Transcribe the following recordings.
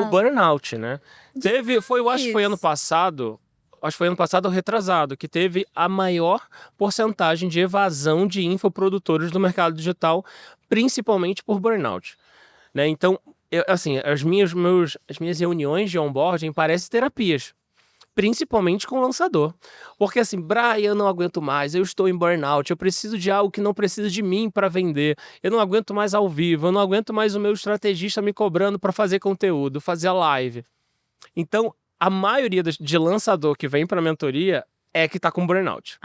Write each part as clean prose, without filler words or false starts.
O burnout, né? Eu acho que foi ano passado, ou retrasado, que teve a maior porcentagem de evasão de infoprodutores do mercado digital, principalmente por burnout, né? Então, assim, as minhas reuniões de onboarding parecem terapias, principalmente com o lançador. Porque assim, Brian, eu não aguento mais, eu estou em burnout, eu preciso de algo que não precisa de mim para vender, eu não aguento mais ao vivo, eu não aguento mais o meu estrategista me cobrando para fazer conteúdo, fazer a live. Então, a maioria de lançador que vem para a mentoria é que está com burnout.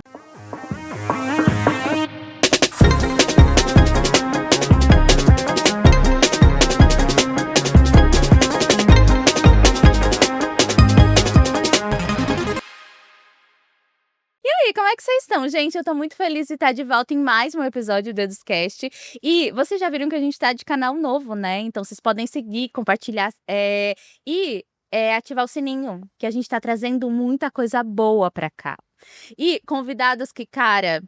E aí, como é que vocês estão? Gente, eu tô muito feliz de estar de volta em mais um episódio do Dedoscast. E vocês já viram que a gente tá de canal novo, né? Então vocês podem seguir, compartilhar e ativar o sininho, que a gente tá trazendo muita coisa boa pra cá. E convidados que, cara,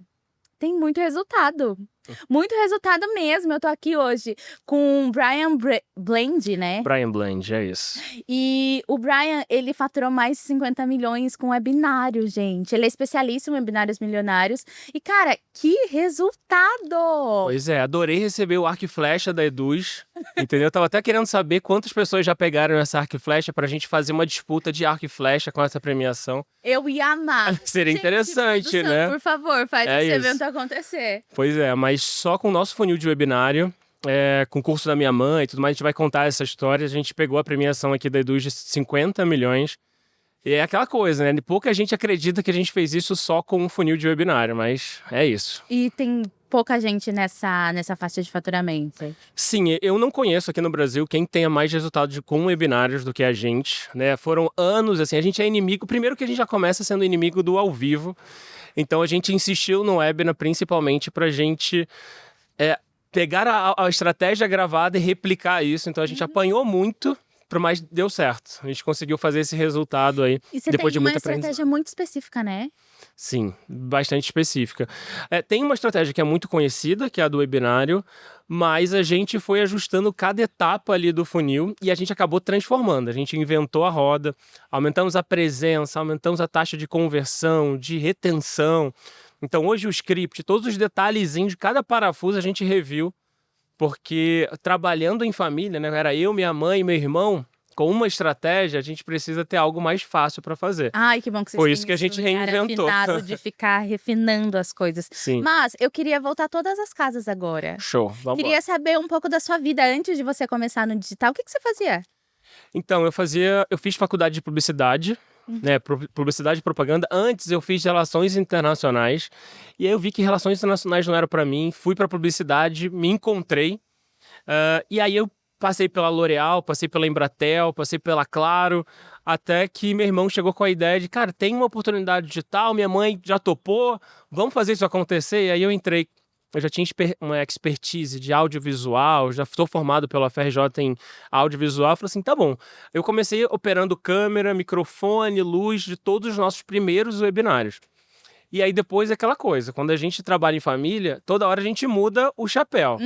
tem muito resultado. Muito resultado mesmo. Eu tô aqui hoje com o Brian Blend, né? Brian Blend, é isso. E o Brian, ele faturou mais de 50 milhões com webinário, gente. Ele é especialista em webinários milionários. E, cara, que resultado! Pois é, adorei receber o arco e flecha da Eduz, entendeu? Eu tava até querendo saber quantas pessoas já pegaram essa arco e flecha pra gente fazer uma disputa de arco e flecha com essa premiação. Eu ia amar. Seria interessante, produção, né? Por favor, faz esse evento acontecer. Pois é, mas só com o nosso funil de webinário, com o curso da minha mãe e tudo mais, a gente vai contar essa história. A gente pegou a premiação aqui da Eduz de 50 milhões. E é aquela coisa, né? Pouca gente acredita que a gente fez isso só com um funil de webinário, mas é isso. E tem pouca gente nessa faixa de faturamento. Sim, eu não conheço aqui no Brasil quem tenha mais resultado com webinários do que a gente, né? Foram anos, assim, a gente é inimigo. Primeiro que a gente já começa sendo inimigo do ao vivo. Então a gente insistiu no webinar principalmente pra gente pegar a estratégia gravada e replicar isso. Então a gente apanhou muito, mas deu certo. A gente conseguiu fazer esse resultado aí. E você depois tem de muita uma estratégia muito específica, né? Sim, bastante específica. Tem uma estratégia que é muito conhecida, que é a do webinário, mas a gente foi ajustando cada etapa ali do funil e a gente acabou transformando. A gente inventou a roda, aumentamos a presença, aumentamos a taxa de conversão, de retenção. Então hoje o script, todos os detalhezinhos de cada parafuso a gente reviu, porque trabalhando em família, né, era eu, minha mãe e meu irmão. Com uma estratégia, a gente precisa ter algo mais fácil para fazer. Ai, que bom que vocês Foi isso que a gente reinventou. Afinado de ficar refinando as coisas. Sim. Mas eu queria voltar a todas as casas agora. Show, vamos lá. Queria saber um pouco da sua vida antes de você começar no digital. O que você fazia? Então, eu fiz faculdade de publicidade, né, publicidade e propaganda. Antes eu fiz relações internacionais. E aí eu vi que relações internacionais não eram para mim. Fui para publicidade, me encontrei. E aí eu passei pela L'Oréal, passei pela Embratel, passei pela Claro, até que meu irmão chegou com a ideia de, cara, tem uma oportunidade digital, minha mãe já topou, vamos fazer isso acontecer? E aí eu entrei. Eu já tinha uma expertise de audiovisual, já estou formado pela FRJ em audiovisual. Falei assim, tá bom. Eu comecei operando câmera, microfone, luz de todos os nossos primeiros webinários. E aí depois é aquela coisa, quando a gente trabalha em família, toda hora a gente muda o chapéu.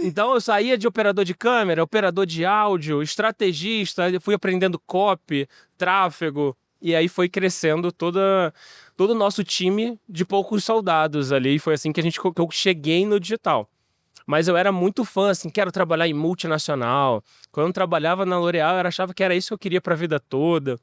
Então eu saía de operador de câmera, operador de áudio, estrategista, fui aprendendo copy, tráfego, e aí foi crescendo todo o nosso time de poucos soldados ali, e foi assim que eu cheguei no digital. Mas eu era muito fã, assim, quero trabalhar em multinacional. Quando eu trabalhava na L'Oréal, eu achava que era isso que eu queria para a vida toda.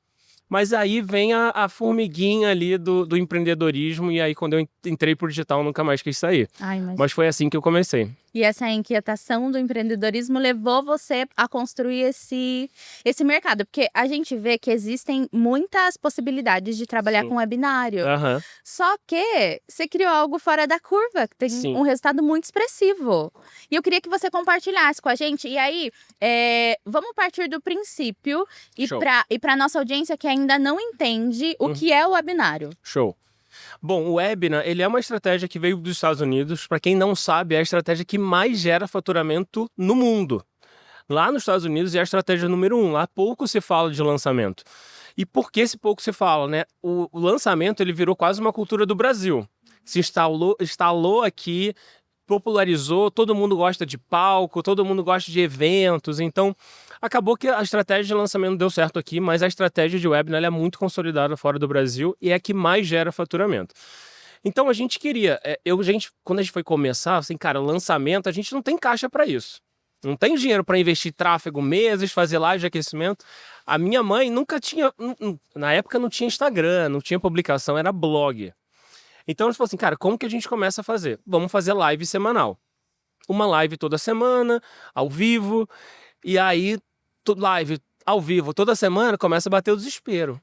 Mas aí vem a formiguinha ali do empreendedorismo, e aí quando eu entrei pro digital, eu nunca mais quis sair. Mas foi assim que eu comecei. E essa inquietação do empreendedorismo levou você a construir esse mercado. Porque a gente vê que existem muitas possibilidades de trabalhar com webinário. Só que você criou algo fora da curva, que tem um resultado muito expressivo. E eu queria que você compartilhasse com a gente. E aí, vamos partir do princípio e para nossa audiência que ainda não entende o que é o webinário. Show. Bom, o webinar, ele é uma estratégia que veio dos Estados Unidos. Para quem não sabe, é a estratégia que mais gera faturamento no mundo. Lá nos Estados Unidos é a estratégia número 1. Lá pouco se fala de lançamento. E por que esse pouco se fala, né? O lançamento, ele virou quase uma cultura do Brasil. Se instalou aqui, popularizou, todo mundo gosta de palco, todo mundo gosta de eventos, então acabou que a estratégia de lançamento deu certo aqui, mas a estratégia de webinar ela é muito consolidada fora do Brasil e é a que mais gera faturamento. Então a gente queria, quando a gente foi começar, assim, cara, lançamento, a gente não tem caixa para isso. Não tem dinheiro para investir em tráfego, meses, fazer live de aquecimento. A minha mãe nunca tinha, na época não tinha Instagram, não tinha publicação, era blog. Então eles falaram assim, cara, como que a gente começa a fazer? Vamos fazer live semanal. Uma live toda semana, ao vivo, e aí live ao vivo toda semana começa a bater o desespero.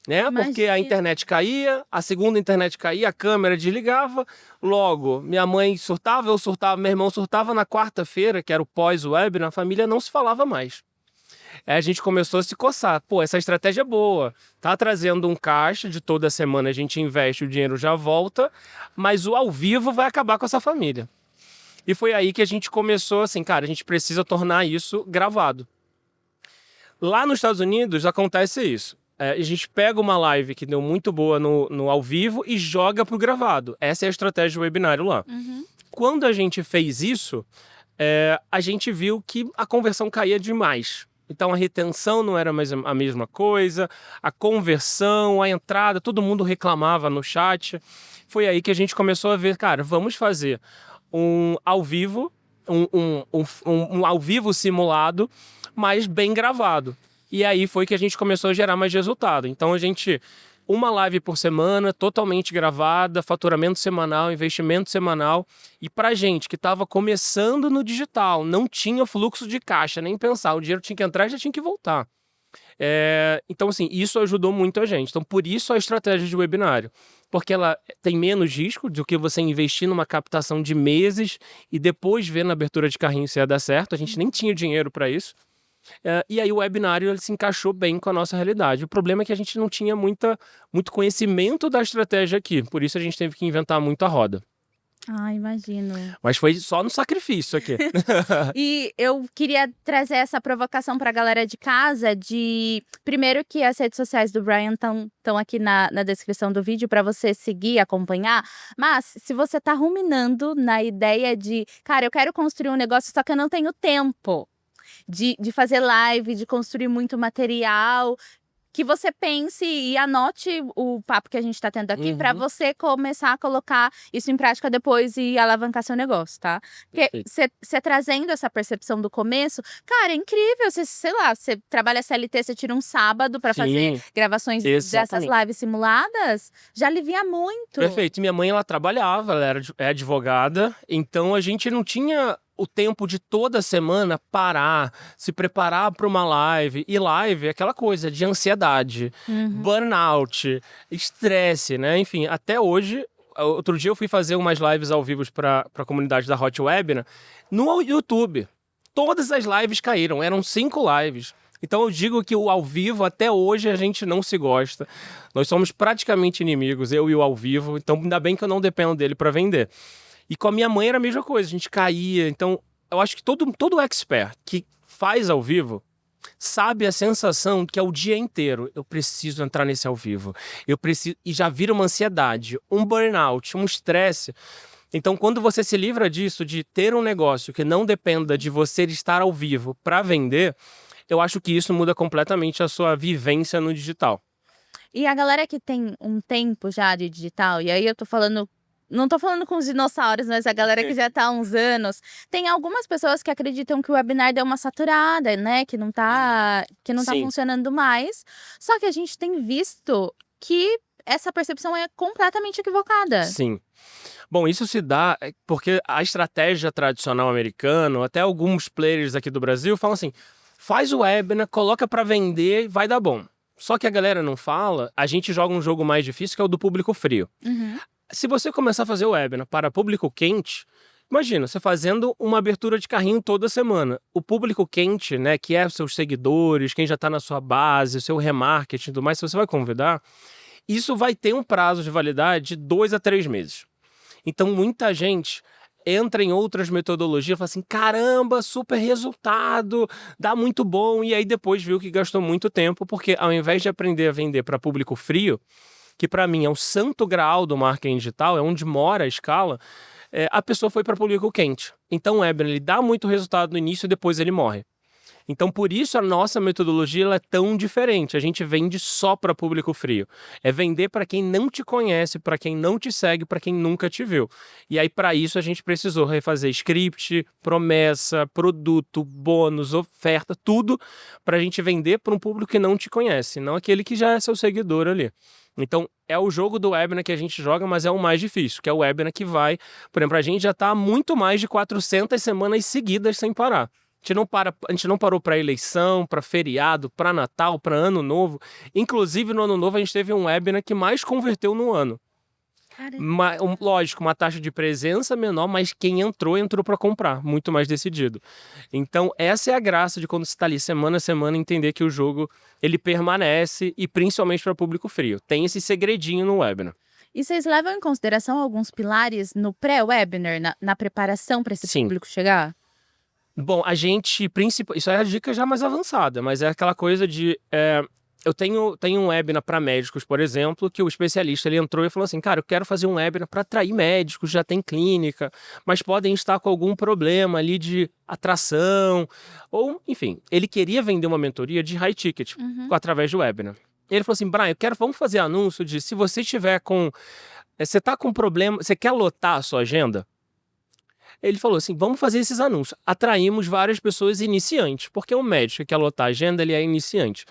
Né? Porque a internet caía, a segunda internet caía, a câmera desligava, logo minha mãe surtava, eu surtava, meu irmão surtava. Na quarta-feira, que era o pós-web, na família não se falava mais. Aí a gente começou a se coçar, pô, essa estratégia é boa, tá trazendo um caixa de toda semana, a gente investe, o dinheiro já volta, mas o ao vivo vai acabar com essa família. E foi aí que a gente começou assim, cara, a gente precisa tornar isso gravado. Lá nos Estados Unidos acontece isso. A gente pega uma live que deu muito boa no ao vivo e joga pro gravado. Essa é a estratégia do webinário lá. Uhum. Quando a gente fez isso, a gente viu que a conversão caía demais. Então a retenção não era mais a mesma coisa, a conversão, a entrada, todo mundo reclamava no chat. Foi aí que a gente começou a ver, cara, vamos fazer um ao vivo, um ao vivo simulado, mas bem gravado. E aí foi que a gente começou a gerar mais resultado. Então uma live por semana, totalmente gravada, faturamento semanal, investimento semanal. E pra gente que estava começando no digital, não tinha fluxo de caixa, nem pensar, o dinheiro tinha que entrar e já tinha que voltar. Então assim, isso ajudou muito a gente. Então por isso a estratégia de webinário. Porque ela tem menos risco do que você investir numa captação de meses e depois ver na abertura de carrinho se ia dar certo. A gente nem tinha dinheiro para isso. E aí o webinário ele se encaixou bem com a nossa realidade. O problema é que a gente não tinha muito conhecimento da estratégia aqui. Por isso a gente teve que inventar muito a roda. Ah, imagino. Mas foi só no sacrifício aqui. E eu queria trazer essa provocação para a galera de casa primeiro que as redes sociais do Brian estão aqui na descrição do vídeo para você seguir, acompanhar. Mas se você tá ruminando na ideia de, cara, eu quero construir um negócio, só que eu não tenho tempo de fazer live, de construir muito material, que você pense e anote o papo que a gente tá tendo aqui para você começar a colocar isso em prática depois e alavancar seu negócio, tá? Porque você trazendo essa percepção do começo, cara, é incrível. Você, sei lá, você trabalha CLT, você tira um sábado para fazer gravações dessas lives simuladas, já alivia muito. Perfeito. Minha mãe, ela trabalhava, ela é advogada, então a gente não tinha o tempo de toda semana parar, se preparar para uma live. E live é aquela coisa de ansiedade, burnout, estresse, né? Enfim, até hoje, outro dia eu fui fazer umas lives ao vivo para a comunidade da Hot Webinar no YouTube. Todas as lives caíram, eram 5 lives. Então eu digo que o ao vivo, até hoje, a gente não se gosta. Nós somos praticamente inimigos, eu e o ao vivo. Então ainda bem que eu não dependo dele para vender. E com a minha mãe era a mesma coisa, a gente caía. Então, eu acho que todo expert que faz ao vivo sabe a sensação que é o dia inteiro. Eu preciso entrar nesse ao vivo. E já vira uma ansiedade, um burnout, um estresse. Então, quando você se livra disso, de ter um negócio que não dependa de você estar ao vivo para vender, eu acho que isso muda completamente a sua vivência no digital. E a galera que tem um tempo já de digital, e aí eu tô falando... Não tô falando com os dinossauros, mas a galera que já tá há uns anos. Tem algumas pessoas que acreditam que o webinar deu uma saturada, né? Que não tá funcionando mais. Só que a gente tem visto que essa percepção é completamente equivocada. Sim. Bom, isso se dá porque a estratégia tradicional americana, até alguns players aqui do Brasil falam assim, faz o webinar, coloca para vender e vai dar bom. Só que a galera não fala, a gente joga um jogo mais difícil que é o do público frio. Se você começar a fazer o webinar para público quente, imagina, você fazendo uma abertura de carrinho toda semana. O público quente, né, que é seus seguidores, quem já está na sua base, seu remarketing e tudo mais, se você vai convidar, isso vai ter um prazo de validade de 2 a 3 meses. Então, muita gente entra em outras metodologias e fala assim, caramba, super resultado, dá muito bom, e aí depois viu que gastou muito tempo, porque ao invés de aprender a vender para público frio, que para mim é o santo graal do marketing digital, é onde mora a escala, a pessoa foi para público quente. Então o webinar ele dá muito resultado no início e depois ele morre. Então, por isso, a nossa metodologia ela é tão diferente. A gente vende só para público frio. É vender para quem não te conhece, para quem não te segue, para quem nunca te viu. E aí, para isso, a gente precisou refazer script, promessa, produto, bônus, oferta, tudo para a gente vender para um público que não te conhece, não aquele que já é seu seguidor ali. Então, é o jogo do webinar que a gente joga, mas é o mais difícil, que é o webinar que vai... Por exemplo, a gente já está há muito mais de 400 semanas seguidas sem parar. A gente não parou para eleição, para feriado, para Natal, para Ano Novo. Inclusive, no Ano Novo, a gente teve um webinar que mais converteu no ano. Lógico, uma taxa de presença menor, mas quem entrou para comprar, muito mais decidido. Então, essa é a graça de quando você está ali semana a semana, entender que o jogo ele permanece e principalmente para público frio. Tem esse segredinho no webinar. E vocês levam em consideração alguns pilares no pré-webinar, na preparação para esse público chegar? Bom, isso é a dica já mais avançada, mas é aquela coisa de... eu tenho um webinar para médicos, por exemplo, que o especialista ele entrou e falou assim, cara, eu quero fazer um webinar para atrair médicos, já tem clínica, mas podem estar com algum problema ali de atração, ou, enfim, ele queria vender uma mentoria de high ticket através do webinar. Ele falou assim, Brian, vamos fazer anúncio de se você tiver com... Você tá com problema, você quer lotar a sua agenda? Ele falou assim, vamos fazer esses anúncios. Atraímos várias pessoas iniciantes, porque o médico que quer lotar a agenda, ele é iniciante.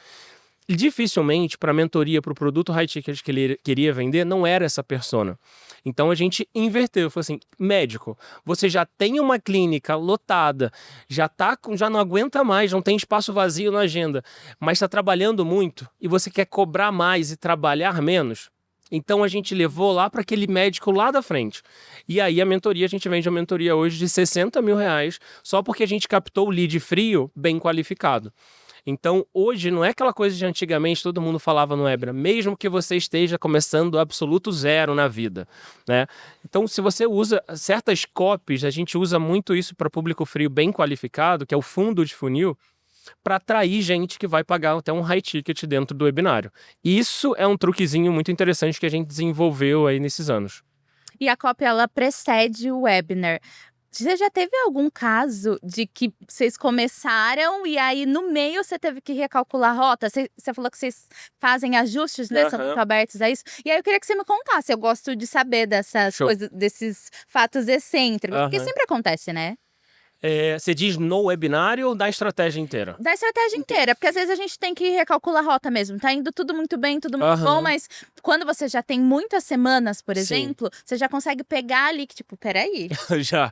E dificilmente, para a mentoria, para o produto high ticket que ele queria vender, não era essa persona. Então a gente inverteu, falou assim, médico, você já tem uma clínica lotada, já não aguenta mais, não tem espaço vazio na agenda, mas está trabalhando muito e você quer cobrar mais e trabalhar menos? Então a gente levou lá para aquele médico lá da frente. E aí a gente vende a mentoria hoje de R$60 mil, só porque a gente captou o lead frio bem qualificado. Então hoje não é aquela coisa de antigamente todo mundo falava no webinar, mesmo que você esteja começando do absoluto zero na vida, né? Então se você usa certas copies, a gente usa muito isso para público frio bem qualificado, que é o fundo de funil, para atrair gente que vai pagar até um high ticket dentro do webinário. Isso é um truquezinho muito interessante que a gente desenvolveu aí nesses anos. E a copy, ela precede o webinar. Você já teve algum caso de que vocês começaram e aí no meio você teve que recalcular a rota? Você falou que vocês fazem ajustes, né? São muito abertos a isso. E aí eu queria que você me contasse. Eu gosto de saber dessas coisas, desses fatos excêntricos. Porque sempre acontece, né? Você diz no webinário ou da estratégia inteira? Da estratégia inteira, porque às vezes a gente tem que recalcular a rota mesmo. Tá indo tudo muito bem, tudo muito bom, mas quando você já tem muitas semanas, por exemplo, você já consegue pegar ali que, tipo, peraí.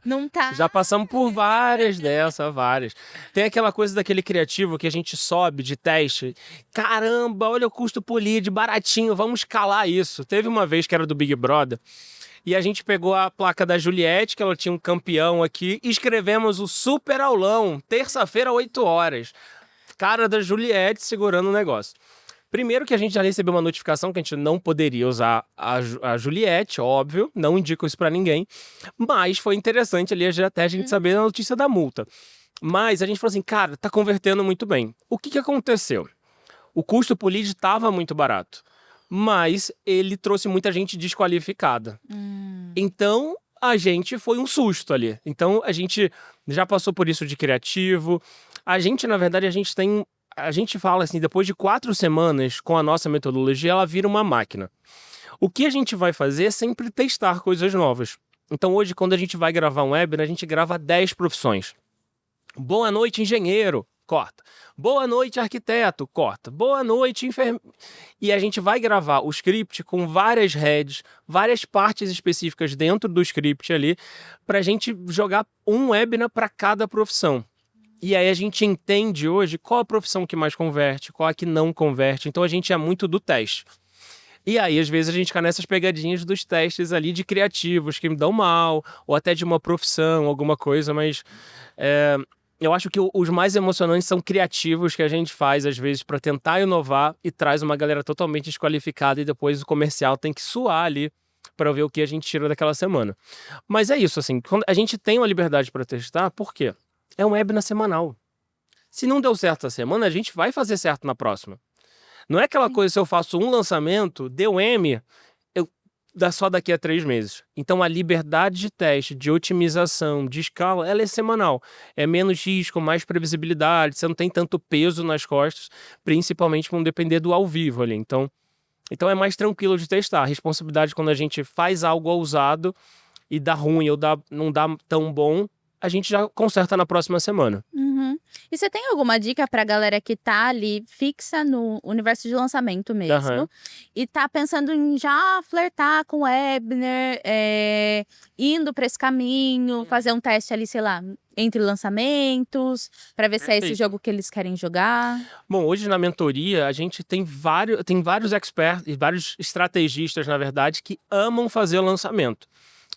Não tá. Já passamos por várias dessas, várias. Tem aquela coisa daquele criativo que a gente sobe de teste. Caramba, olha o custo por lead, baratinho, vamos escalar isso. Teve uma vez que era do Big Brother. E a gente pegou a placa da Juliette, que ela tinha um campeão aqui, e escrevemos o super aulão, terça-feira, 8 horas. Cara da Juliette segurando o negócio. Primeiro que a gente já recebeu uma notificação que a gente não poderia usar a Juliette, óbvio, não indico isso pra ninguém. Mas foi interessante ali até a gente saber a notícia da multa. Mas a gente falou assim, cara, tá convertendo muito bem. O que aconteceu? O custo por lead estava muito barato. Mas ele trouxe muita gente desqualificada. Então, a gente foi um susto ali. Então, a gente já passou por isso de criativo. A gente, na verdade, a gente fala assim, depois de 4 semanas com a nossa metodologia, ela vira uma máquina. O que a gente vai fazer é sempre testar coisas novas. Então, hoje, quando a gente vai gravar um webinar, a gente grava 10 profissões. Boa noite, engenheiro. Corta. Boa noite, arquiteto. Corta. Boa noite, enfermeiro. E a gente vai gravar o script com várias heads, várias partes específicas dentro do script ali, para a gente jogar um webinar para cada profissão. E aí a gente entende hoje qual a profissão que mais converte, qual a que não converte. Então a gente é muito do teste. E aí, às vezes, a gente cai nessas pegadinhas dos testes ali de criativos que me dão mal, ou até de uma profissão, alguma coisa, mas... eu acho que os mais emocionantes são criativos que a gente faz, às vezes, para tentar inovar e traz uma galera totalmente desqualificada e depois o comercial tem que suar ali para ver o que a gente tira daquela semana. Mas é isso, assim, quando a gente tem uma liberdade para testar, por quê? É um webinar semanal. Se não deu certo essa semana, a gente vai fazer certo na próxima. Não é aquela coisa, se eu faço um lançamento, deu M... só daqui a 3 meses. Então, a liberdade de teste, de otimização, de escala, ela é semanal. É menos risco, mais previsibilidade, você não tem tanto peso nas costas, principalmente por não depender do ao vivo ali. Então é mais tranquilo de testar. A responsabilidade quando a gente faz algo ousado e dá ruim ou não dá tão bom, a gente já conserta na próxima semana. Uhum. E você tem alguma dica pra galera que tá ali fixa no universo de lançamento mesmo e tá pensando em já flertar com o webinar, indo pra esse caminho, fazer um teste ali, sei lá, entre lançamentos, pra ver se é esse jogo que eles querem jogar? Bom, hoje na mentoria a gente tem vários experts e vários estrategistas, na verdade, que amam fazer lançamento.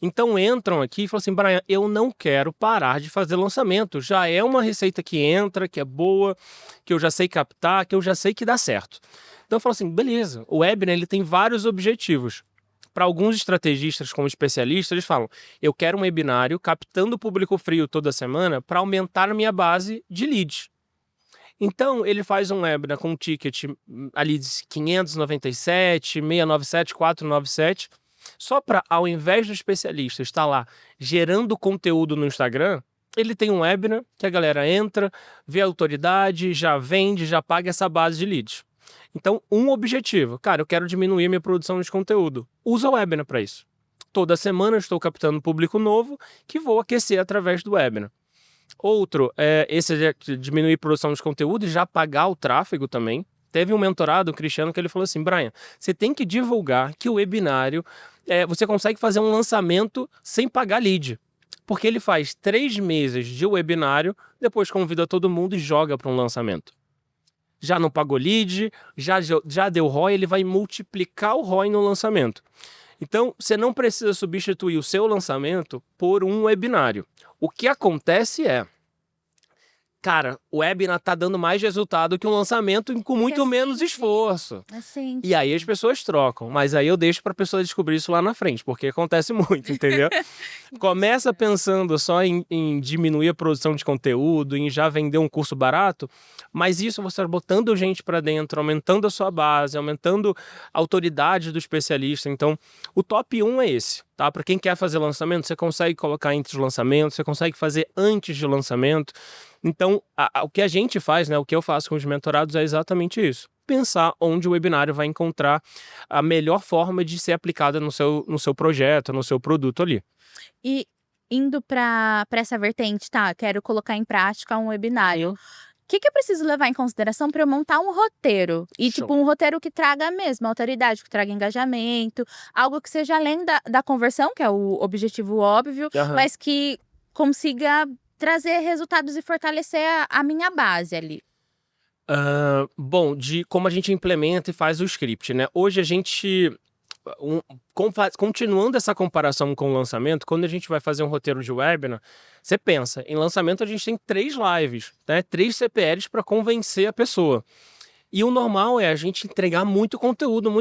Então entram aqui e falam assim, Brian, eu não quero parar de fazer lançamento. Já é uma receita que entra, que é boa, que eu já sei captar, que eu já sei que dá certo. Então eu falo assim, beleza, o webinar ele tem vários objetivos. Para alguns estrategistas como especialistas, eles falam, eu quero um webinário captando público frio toda semana para aumentar a minha base de leads. Então ele faz um webinar com um ticket ali de 597, 697, 497, só para, ao invés do especialista estar lá gerando conteúdo no Instagram, ele tem um webinar que a galera entra, vê a autoridade, já vende, já paga essa base de leads. Então, um objetivo. Cara, eu quero diminuir minha produção de conteúdo. Usa o webinar para isso. Toda semana eu estou captando público novo que vou aquecer através do webinar. Outro, esse de diminuir a produção de conteúdo e já pagar o tráfego também. Teve um mentorado, o Cristiano, que ele falou assim, Brian, você tem que divulgar que o webinário, você consegue fazer um lançamento sem pagar lead. Porque ele faz 3 meses de webinário, depois convida todo mundo e joga para um lançamento. Já não pagou lead, já deu ROI, ele vai multiplicar o ROI no lançamento. Então, você não precisa substituir o seu lançamento por um webinário. O que acontece cara, o webinar tá dando mais resultado que um lançamento com muito menos esforço. Assim. E aí as pessoas trocam, mas aí eu deixo pra pessoa descobrir isso lá na frente, porque acontece muito, entendeu? Começa pensando só em diminuir a produção de conteúdo, em já vender um curso barato, mas isso você está botando gente pra dentro, aumentando a sua base, aumentando a autoridade do especialista. Então, o top 1 é esse, tá? Pra quem quer fazer lançamento, você consegue colocar entre os lançamentos, você consegue fazer antes de lançamento. Então, o que a gente faz, né, o que eu faço com os mentorados é exatamente isso. Pensar onde o webinário vai encontrar a melhor forma de ser aplicada no seu projeto, no seu produto ali. E indo para essa vertente, tá? Quero colocar em prática um webinário. O que eu preciso levar em consideração para eu montar um roteiro? E, tipo, um roteiro que traga mesmo autoridade, que traga engajamento, algo que seja além da conversão, que é o objetivo óbvio, mas que consiga trazer resultados e fortalecer a minha base ali. Bom, de como a gente implementa e faz o script, né? Hoje a gente, continuando essa comparação com o lançamento, quando a gente vai fazer um roteiro de webinar, você pensa, em lançamento a gente tem 3 lives, né? 3 CPLs para convencer a pessoa. E o normal é a gente entregar muito conteúdo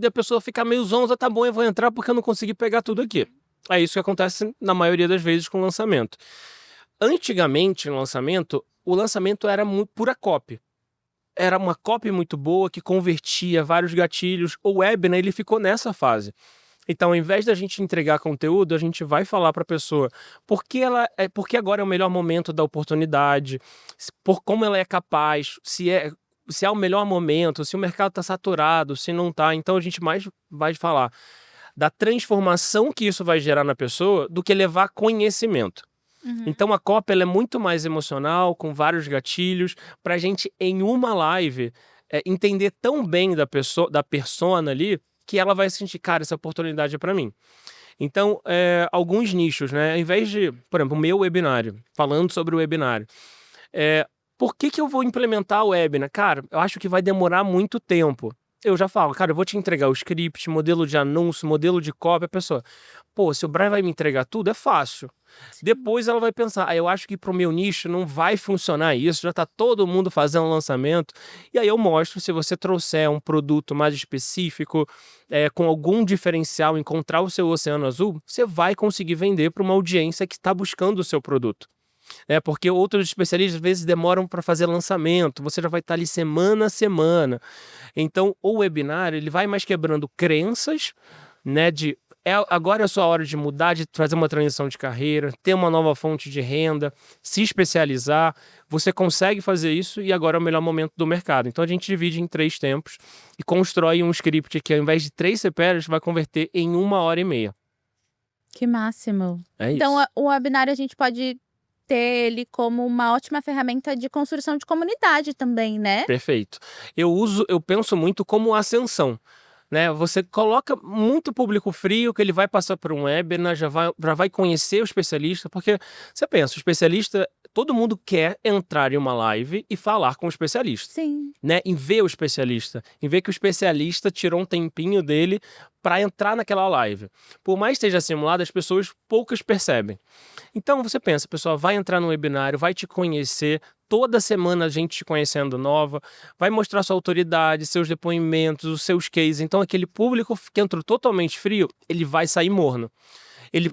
e a pessoa ficar meio zonza, tá bom, eu vou entrar porque eu não consegui pegar tudo aqui. É isso que acontece na maioria das vezes com o lançamento. Antigamente, no lançamento, o lançamento era muito pura copy. Era uma copy muito boa que convertia vários gatilhos. O webinar, ele ficou nessa fase. Então, ao invés da gente entregar conteúdo, a gente vai falar para a pessoa porque agora é o melhor momento da oportunidade, por como ela é capaz, se é o melhor momento, se o mercado está saturado, se não está. Então, a gente mais vai falar da transformação que isso vai gerar na pessoa do que levar conhecimento. Então a copy ela é muito mais emocional, com vários gatilhos, pra gente em uma live entender tão bem da persona ali, que ela vai sentir, cara, essa oportunidade é pra mim. Então, alguns nichos, né? Ao invés de, por exemplo, o meu webinário, falando sobre o webinário, por que eu vou implementar o webinar? Cara, eu acho que vai demorar muito tempo. Eu já falo, cara, eu vou te entregar o script, modelo de anúncio, modelo de copy, a pessoa, pô, se o Brian vai me entregar tudo, é fácil. Sim. Depois ela vai pensar, eu acho que pro meu nicho não vai funcionar isso, já tá todo mundo fazendo lançamento. E aí eu mostro, se você trouxer um produto mais específico, com algum diferencial, encontrar o seu oceano azul, você vai conseguir vender para uma audiência que está buscando o seu produto. Porque outros especialistas às vezes demoram para fazer lançamento, você já vai estar ali semana a semana. Então o webinar ele vai mais quebrando crenças, né, de Agora é a sua hora de mudar, de fazer uma transição de carreira, ter uma nova fonte de renda, se especializar. Você consegue fazer isso e agora é o melhor momento do mercado. Então a gente divide em 3 tempos e constrói um script que, ao invés de 3 CPLs, vai converter em 1h30. Que máximo. É isso. Então o webinário a gente pode ter ele como uma ótima ferramenta de construção de comunidade também, né? Perfeito. Eu penso muito como ascensão. Né? Você coloca muito público frio que ele vai passar por um webinar, já vai conhecer o especialista, porque você pensa, o especialista, todo mundo quer entrar em uma live e falar com o especialista. Sim. Né? Em ver o especialista, em ver que o especialista tirou um tempinho dele para entrar naquela live. Por mais que esteja simulado, as pessoas poucas percebem. Então você pensa, a pessoa vai entrar no webinário, vai te conhecer, toda semana a gente te conhecendo nova, vai mostrar sua autoridade, seus depoimentos, os seus cases. Então aquele público que entrou totalmente frio, ele vai sair morno.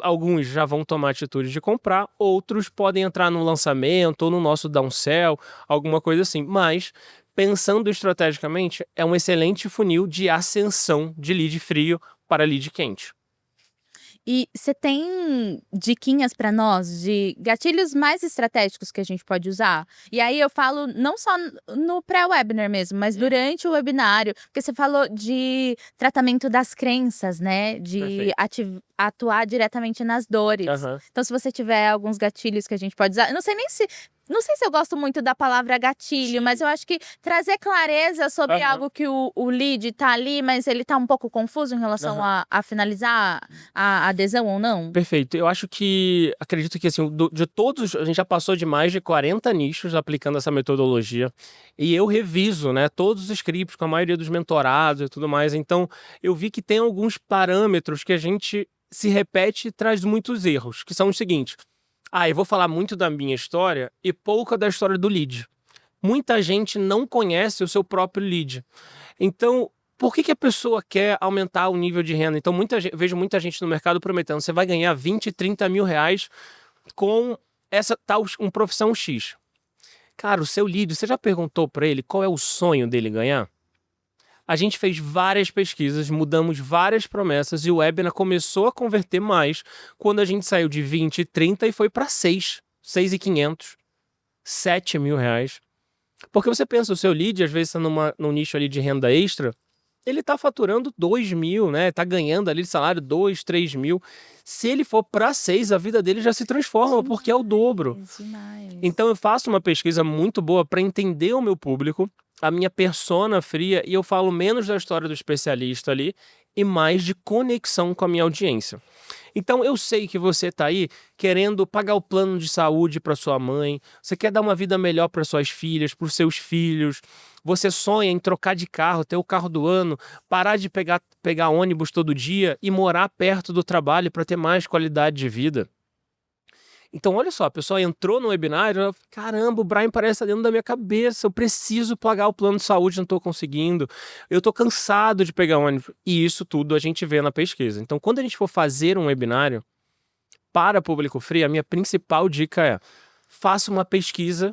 Alguns já vão tomar atitude de comprar, outros podem entrar no lançamento ou no nosso downsell, alguma coisa assim. Mas, pensando estrategicamente, é um excelente funil de ascensão de lead frio para lead quente. E você tem diquinhas para nós de gatilhos mais estratégicos que a gente pode usar? E aí eu falo não só no pré-webinar mesmo, mas durante o webinário, porque você falou de tratamento das crenças, né? De atuar diretamente nas dores. Então, se você tiver alguns gatilhos que a gente pode usar, eu não sei se eu gosto muito da palavra gatilho, mas eu acho que trazer clareza sobre algo que o lead tá ali, mas ele tá um pouco confuso em relação a finalizar a adesão ou não. Perfeito. Eu acredito que assim, de todos, a gente já passou de mais de 40 nichos aplicando essa metodologia. E eu reviso, né, todos os scripts com a maioria dos mentorados e tudo mais. Então, eu vi que tem alguns parâmetros que a gente se repete e traz muitos erros, que são os seguintes. Eu vou falar muito da minha história e pouca da história do lead. Muita gente não conhece o seu próprio lead. Então, por que a pessoa quer aumentar o nível de renda? Então, vejo muita gente no mercado prometendo, você vai ganhar 20, 30 mil reais com essa tal profissão X. Cara, o seu lead, você já perguntou para ele qual é o sonho dele ganhar? A gente fez várias pesquisas, mudamos várias promessas e o webinar começou a converter mais quando a gente saiu de 20, 30 e foi para 6.500, 7 mil reais. Porque você pensa, o seu lead, às vezes está num nicho ali de renda extra, ele está faturando 2 mil, né? Está ganhando ali de salário 2, 3 mil. Se ele for para 6, a vida dele já se transforma, porque é o dobro. Então eu faço uma pesquisa muito boa para entender o meu público, a minha persona fria, e eu falo menos da história do especialista ali e mais de conexão com a minha audiência. Então eu sei que você está aí querendo pagar o plano de saúde para sua mãe, você quer dar uma vida melhor para suas filhas, para os seus filhos, você sonha em trocar de carro, ter o carro do ano, parar de pegar ônibus todo dia e morar perto do trabalho para ter mais qualidade de vida. Então, olha só, a pessoa entrou no webinário, caramba, o Brian parece estar dentro da minha cabeça, eu preciso pagar o plano de saúde, não estou conseguindo, eu estou cansado de pegar ônibus. E isso tudo a gente vê na pesquisa. Então, quando a gente for fazer um webinário para público frio, a minha principal dica é, faça uma pesquisa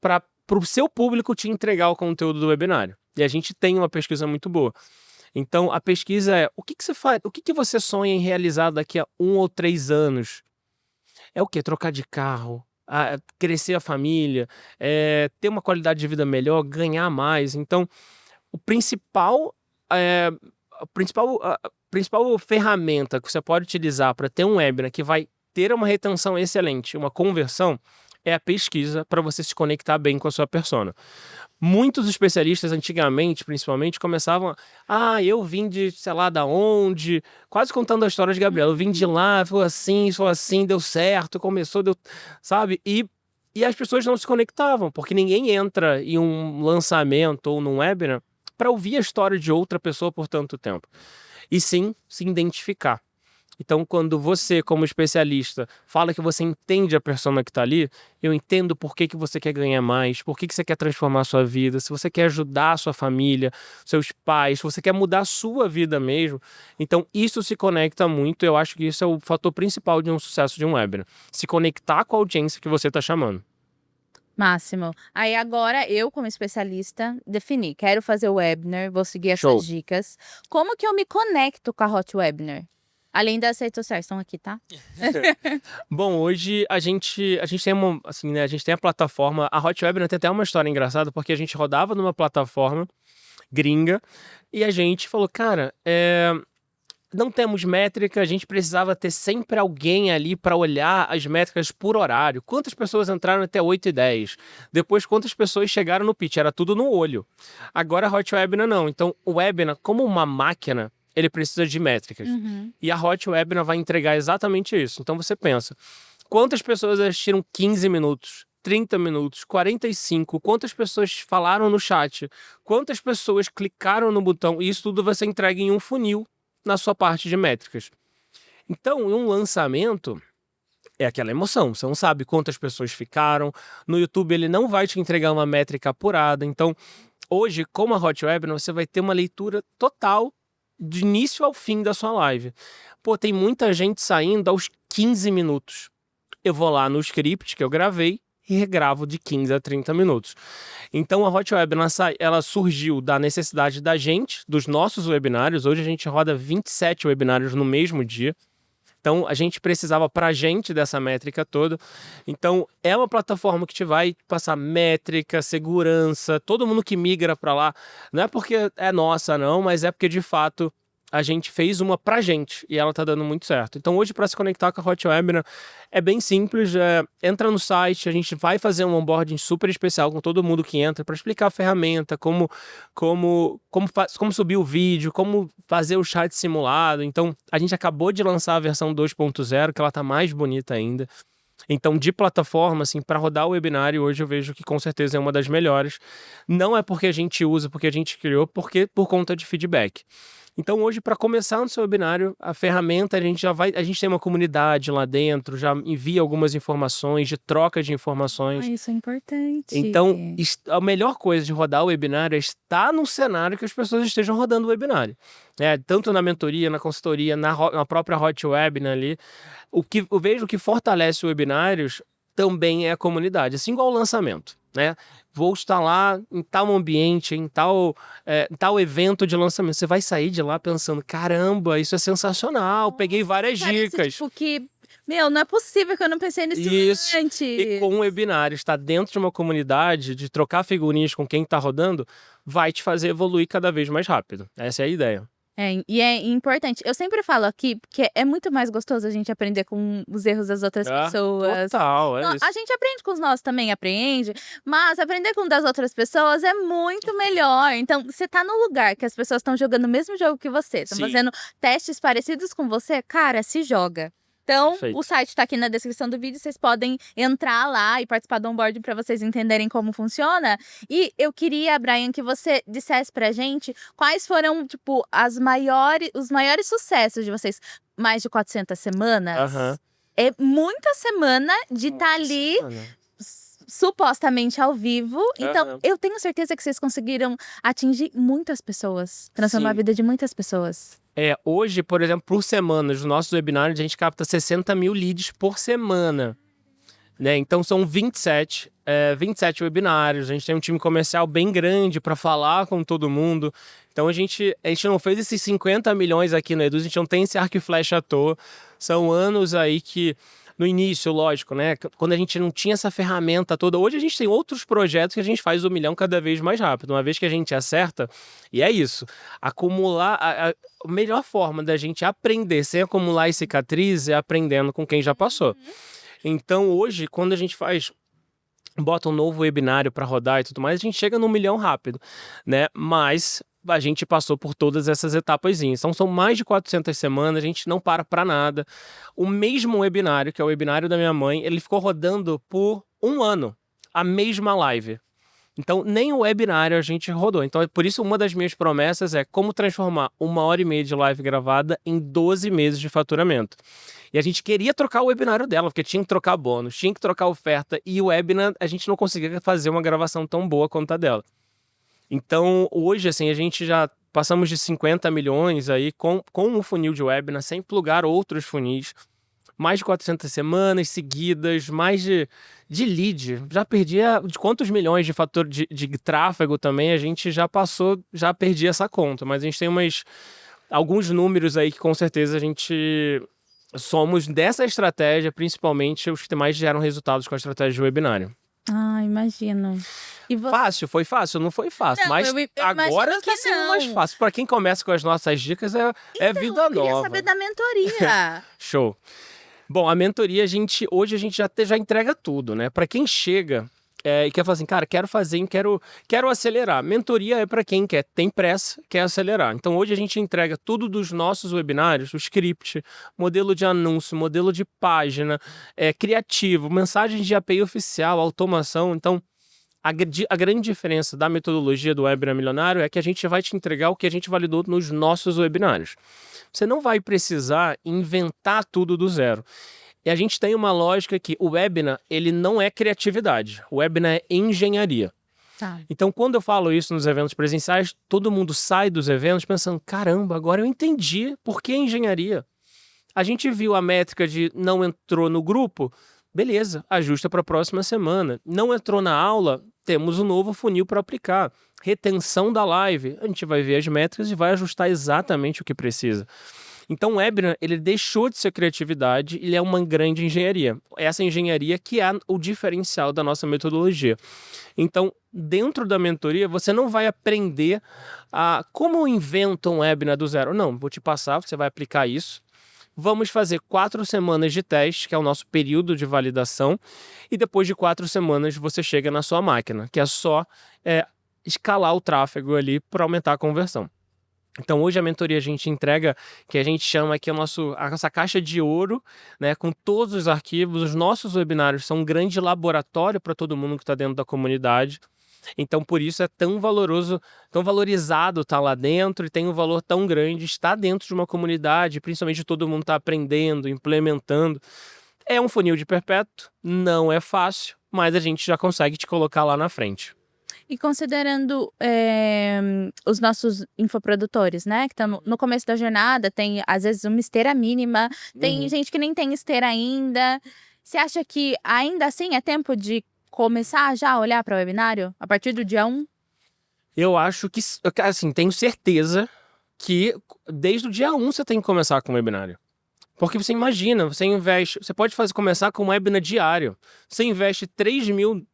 para o seu público te entregar o conteúdo do webinário. E a gente tem uma pesquisa muito boa. Então, a pesquisa é, o que você faz, o que você sonha em realizar daqui a 1 ou 3 anos? É o quê? Trocar de carro, crescer a família, ter uma qualidade de vida melhor, ganhar mais. Então, a principal ferramenta que você pode utilizar para ter um webinar que vai ter uma retenção excelente, uma conversão, é a pesquisa para você se conectar bem com a sua persona. Muitos especialistas, antigamente, principalmente, começavam eu vim de, sei lá, da onde, quase contando a história de Gabriela, eu vim de lá, foi assim, deu certo, começou, deu, sabe? E as pessoas não se conectavam, porque ninguém entra em um lançamento ou num webinar para ouvir a história de outra pessoa por tanto tempo. E sim, se identificar. Então, quando você, como especialista, fala que você entende a persona que está ali, eu entendo por que você quer ganhar mais, por que você quer transformar a sua vida, se você quer ajudar a sua família, seus pais, se você quer mudar a sua vida mesmo. Então, isso se conecta muito, eu acho que isso é o fator principal de um sucesso de um webinar. Se conectar com a audiência que você está chamando. Máximo. Aí agora, eu como especialista, defini, quero fazer o webinar, vou seguir essas dicas. Como que eu me conecto com a Hot Webinar? Além das redes sociais, estão aqui, tá? Bom, hoje a gente tem assim, né, a gente tem a plataforma, a Hot Webinar tem até uma história engraçada, porque a gente rodava numa plataforma gringa e a gente falou, cara, não temos métrica, a gente precisava ter sempre alguém ali para olhar as métricas por horário. Quantas pessoas entraram até 8h10? Depois, quantas pessoas chegaram no pitch? Era tudo no olho. Agora a Hot Webinar não. Então, o Webinar, como uma máquina, ele precisa de métricas. E a Hot Webinar vai entregar exatamente isso. Então, você pensa, quantas pessoas assistiram 15 minutos? 30 minutos, 45, quantas pessoas falaram no chat, quantas pessoas clicaram no botão, e isso tudo vai ser entregue em um funil na sua parte de métricas. Então, um lançamento é aquela emoção, você não sabe quantas pessoas ficaram, no YouTube ele não vai te entregar uma métrica apurada, então hoje, como a Hot Webinar, você vai ter uma leitura total de início ao fim da sua live. Pô, tem muita gente saindo aos 15 minutos. Eu vou lá no script que eu gravei e regravo de 15 a 30 minutos. Então a Hot Webinar ela surgiu da necessidade da gente, dos nossos webinários. Hoje a gente roda 27 webinários no mesmo dia. Então a gente precisava pra gente dessa métrica toda. Então é uma plataforma que te vai passar métrica, segurança, todo mundo que migra para lá, não é porque é nossa não, mas é porque de fato a gente fez uma pra gente e ela tá dando muito certo. Então hoje, para se conectar com a Hot Webinar é bem simples, entra no site, a gente vai fazer um onboarding super especial com todo mundo que entra para explicar a ferramenta, como subir o vídeo, como fazer o chat simulado. Então a gente acabou de lançar a versão 2.0, que ela tá mais bonita ainda. Então, de plataforma, assim, para rodar o webinário, hoje eu vejo que com certeza é uma das melhores. Não é porque a gente usa, porque a gente criou, porque por conta de feedback. Então, hoje, para começar no seu webinário, a ferramenta, a gente tem uma comunidade lá dentro, já envia algumas informações, de troca de informações. Isso é importante. Então, a melhor coisa de rodar o webinário é estar num cenário que as pessoas estejam rodando o webinário. Tanto na mentoria, na consultoria, na própria Hot Webinar ali. Eu vejo que fortalece os webinários também é a comunidade, assim igual o lançamento, né? Vou estar lá em tal ambiente, em tal evento de lançamento. Você vai sair de lá pensando, caramba, isso é sensacional, peguei várias dicas. Tipo que, não é possível que eu não pensei nisso antes. E com o webinário, estar dentro de uma comunidade, de trocar figurinhas com quem está rodando, vai te fazer evoluir cada vez mais rápido. Essa é a ideia. E é importante. Eu sempre falo aqui que é muito mais gostoso a gente aprender com os erros das outras pessoas. Total, isso. A gente aprende com os nossos também, aprende. Mas aprender com das outras pessoas é muito melhor. Então, você tá no lugar que as pessoas estão jogando o mesmo jogo que você. Estão fazendo testes parecidos com você. Cara, se joga. Então, Perfeito. O site está aqui na descrição do vídeo, vocês podem entrar lá e participar do onboarding para vocês entenderem como funciona. E eu queria, Brian, que você dissesse pra gente quais foram, tipo, os maiores sucessos de vocês. Mais de 400 semanas. É muita semana de estar ali supostamente ao vivo. Então, eu tenho certeza que vocês conseguiram atingir muitas pessoas, transformar a vida de muitas pessoas. Hoje, por exemplo, por semana, nos nossos webinários, a gente capta 60 mil leads por semana. Né? Então, são 27 webinários. A gente tem um time comercial bem grande para falar com todo mundo. Então, a gente não fez esses 50 milhões aqui no Eduz, a gente não tem esse arco e flecha à toa. São anos aí que... No início, lógico, né? Quando a gente não tinha essa ferramenta toda. Hoje a gente tem outros projetos que a gente faz 1 milhão cada vez mais rápido. Uma vez que a gente acerta, e é isso. Acumular... A melhor forma da gente aprender sem acumular cicatriz é aprendendo com quem já passou. Então, hoje, quando a gente bota um novo webinário para rodar e tudo mais, a gente chega no 1 milhão rápido, né? Mas... a gente passou por todas essas etapas. Então, são mais de 400 semanas, a gente não para nada. O mesmo webinário, que é o webinário da minha mãe, ele ficou rodando por 1 ano, a mesma live. Então, nem o webinário a gente rodou. Então, por isso, uma das minhas promessas é como transformar 1h30 de live gravada em 12 meses de faturamento. E a gente queria trocar o webinário dela, porque tinha que trocar bônus, tinha que trocar oferta, e o webinar, a gente não conseguia fazer uma gravação tão boa quanto a dela. Então, hoje, assim, a gente já passamos de 50 milhões aí com um funil de webinar, sem plugar outros funis. Mais de 400 semanas seguidas, mais de lead. Já perdi de quantos milhões de tráfego também, a gente já perdi essa conta. Mas a gente tem alguns números aí que com certeza a gente somos dessa estratégia, principalmente os que mais geram resultados com a estratégia de webinário. Ah, imagino. Fácil, foi fácil? Não foi fácil, não, mas agora está sendo mais fácil. Para quem começa com as nossas dicas, é vida nova. Eu queria saber da mentoria. Show. Bom, a mentoria, hoje a gente já entrega tudo, né? Para quem chega e quer falar assim, cara, quero fazer, quero acelerar. Mentoria é para quem tem pressa, quer acelerar. Então hoje a gente entrega tudo dos nossos webinários, o script, modelo de anúncio, modelo de página, criativo, mensagens de API oficial, automação. Então a grande diferença da metodologia do Webinar Milionário é que a gente vai te entregar o que a gente validou nos nossos webinários. Você não vai precisar inventar tudo do zero. E a gente tem uma lógica que o webinar, ele não é criatividade. O webinar é engenharia. Tá. Então, quando eu falo isso nos eventos presenciais, todo mundo sai dos eventos pensando, caramba, agora eu entendi por que engenharia. A gente viu a métrica de não entrou no grupo, beleza, ajusta para a próxima semana. Não entrou na aula, temos um novo funil para aplicar. Retenção da live, a gente vai ver as métricas e vai ajustar exatamente o que precisa. Então o webinar, ele deixou de ser criatividade, ele é uma grande engenharia. Essa engenharia que é o diferencial da nossa metodologia. Então, dentro da mentoria, você não vai aprender como inventa um webinar do zero. Não, vou te passar, você vai aplicar isso. Vamos fazer 4 semanas de teste, que é o nosso período de validação, e depois de 4 semanas você chega na sua máquina, que é só escalar o tráfego ali para aumentar a conversão. Então hoje a mentoria a gente entrega, que a gente chama aqui a nossa caixa de ouro, né, com todos os arquivos. Os nossos webinários são um grande laboratório para todo mundo que está dentro da comunidade. Então por isso é tão valoroso, tão valorizado estar lá dentro e tem um valor tão grande estar dentro de uma comunidade, principalmente todo mundo está aprendendo, implementando. É um funil de perpétuo, não é fácil, mas a gente já consegue te colocar lá na frente. E considerando os nossos infoprodutores, né? Que estão no começo da jornada, tem às vezes uma esteira mínima, tem gente que nem tem esteira ainda. Você acha que ainda assim é tempo de começar já a olhar para o webinário a partir do dia 1? Eu acho que, assim, tenho certeza que desde o dia 1 você tem que começar com o webinário. Porque você imagina, você pode começar com um webinar diário. Você investe 3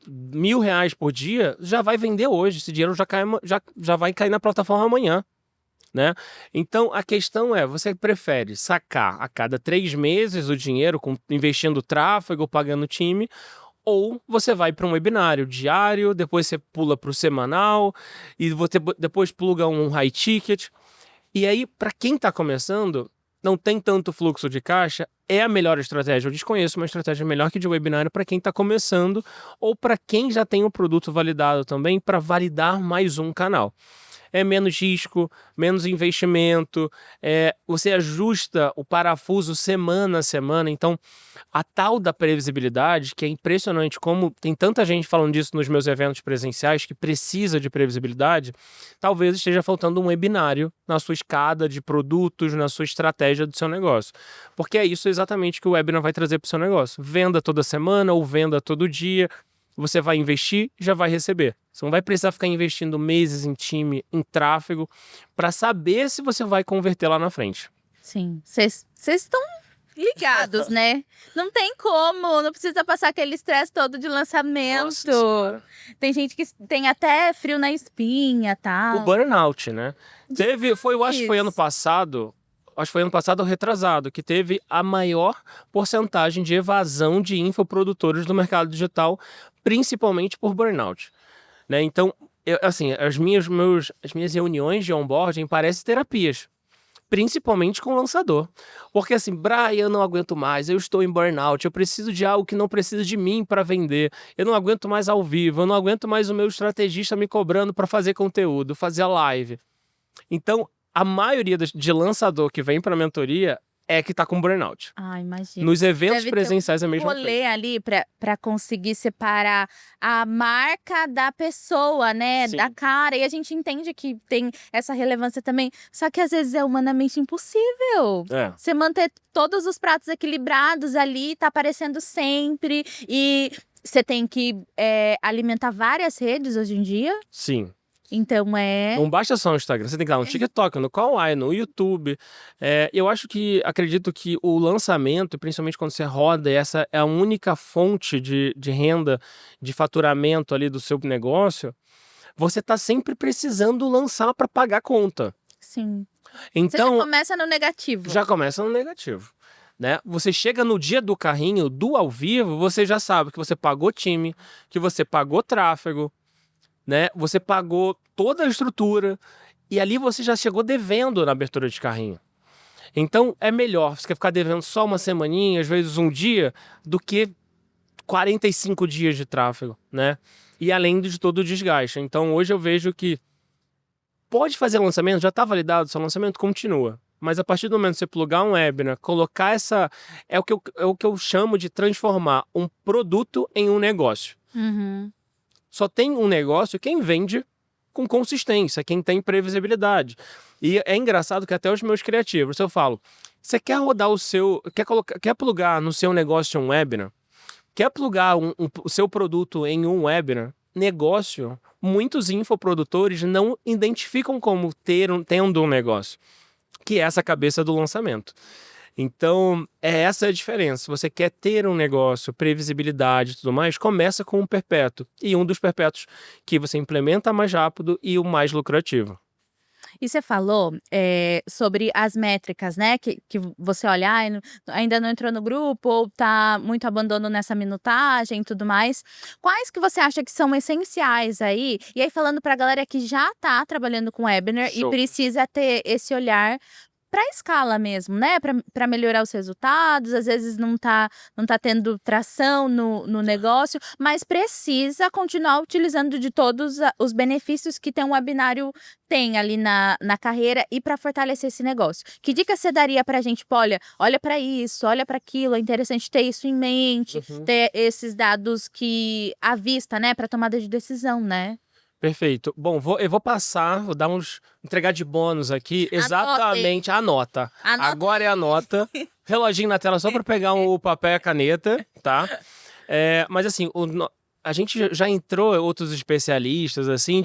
mil reais por dia, já vai vender hoje. Esse dinheiro já vai cair na plataforma amanhã, né? Então, a questão é, você prefere sacar a cada 3 meses o dinheiro, investindo tráfego, pagando time, ou você vai para um webinário diário, depois você pula para o semanal, e você depois pluga um high ticket. E aí, para quem está começando, não tem tanto fluxo de caixa, é a melhor estratégia. Eu desconheço uma estratégia melhor que de webinário para quem está começando ou para quem já tem um produto validado também, para validar mais um canal. É menos risco, menos investimento, você ajusta o parafuso semana a semana. Então, a tal da previsibilidade, que é impressionante como tem tanta gente falando disso nos meus eventos presenciais, que precisa de previsibilidade, talvez esteja faltando um webinário na sua escada de produtos, na sua estratégia do seu negócio. Porque é isso exatamente que o webinar vai trazer para o seu negócio. Venda toda semana ou venda todo dia. Você vai investir, já vai receber. Você não vai precisar ficar investindo meses em time, em tráfego, para saber se você vai converter lá na frente. Sim. Vocês estão ligados, né? Não tem como, não precisa passar aquele estresse todo de lançamento. Nossa, tem gente que tem até frio na espinha, tá? O burnout, né? Eu acho que foi ano passado... Acho que foi ano passado ou retrasado, que teve a maior porcentagem de evasão de infoprodutores do mercado digital, principalmente por burnout. Né? Então, as minhas reuniões de onboarding parecem terapias, principalmente com o lançador. Porque assim, Brian, eu não aguento mais, eu estou em burnout, eu preciso de algo que não precisa de mim para vender, eu não aguento mais ao vivo, eu não aguento mais o meu estrategista me cobrando para fazer conteúdo, fazer a live. Então, a maioria de lançador que vem para a mentoria é que tá com burnout. Ah, imagina. Nos eventos presenciais é a mesma coisa. Rolê ali para conseguir separar a marca da pessoa, né? Sim. Da cara. E a gente entende que tem essa relevância também. Só que às vezes é humanamente impossível. Você manter todos os pratos equilibrados ali, tá aparecendo sempre. E você tem que alimentar várias redes hoje em dia. Sim. Então Não basta só no Instagram, você tem que estar no TikTok, no Kawaii, no YouTube. Eu acredito que o lançamento, principalmente quando você roda, essa é a única fonte de renda, de faturamento ali do seu negócio, você está sempre precisando lançar para pagar a conta. Sim. Então, você já começa no negativo. Já começa no negativo. Né? Você chega no dia do carrinho, do ao vivo, você já sabe que você pagou time, que você pagou tráfego, né? Você pagou toda a estrutura e ali você já chegou devendo na abertura de carrinho. Então é melhor você ficar devendo só uma semaninha, às vezes um dia, do que 45 dias de tráfego, né? E além de todo o desgaste. Então hoje eu vejo que pode fazer lançamento, já está validado, seu lançamento continua. Mas a partir do momento que você plugar um webinar, colocar essa... É o que eu chamo de transformar um produto em um negócio. Uhum. Só tem um negócio quem vende com consistência, quem tem previsibilidade. E é engraçado que até os meus criativos, eu falo, você quer rodar o seu... Quer plugar no seu negócio um webinar? Quer plugar o seu produto em um webinar? Negócio, muitos infoprodutores não identificam como tendo um negócio, que é essa cabeça do lançamento. Então, essa é a diferença. Se você quer ter um negócio, previsibilidade e tudo mais, começa com um perpétuo. E um dos perpétuos que você implementa mais rápido e o mais lucrativo. E você falou sobre as métricas, né? Que você olha, ainda não entrou no grupo, ou tá muito abandono nessa minutagem e tudo mais. Quais que você acha que são essenciais aí? E aí, falando pra galera que já tá trabalhando com webinar e precisa ter esse olhar para escala mesmo, né? Para melhorar os resultados, às vezes não tá tendo tração no negócio, mas precisa continuar utilizando de todos os benefícios que um webinário tem ali na carreira e para fortalecer esse negócio. Que dica você daria pra gente? Pô, olha para isso, olha para aquilo, é interessante ter isso em mente, ter esses dados à vista, né? Para tomada de decisão, né? Perfeito. Bom, eu vou entregar de bônus aqui exatamente a nota. Agora é a nota. Reloginho na tela só para pegar o papel e a caneta, tá? Mas assim, a gente já entrou outros especialistas, assim,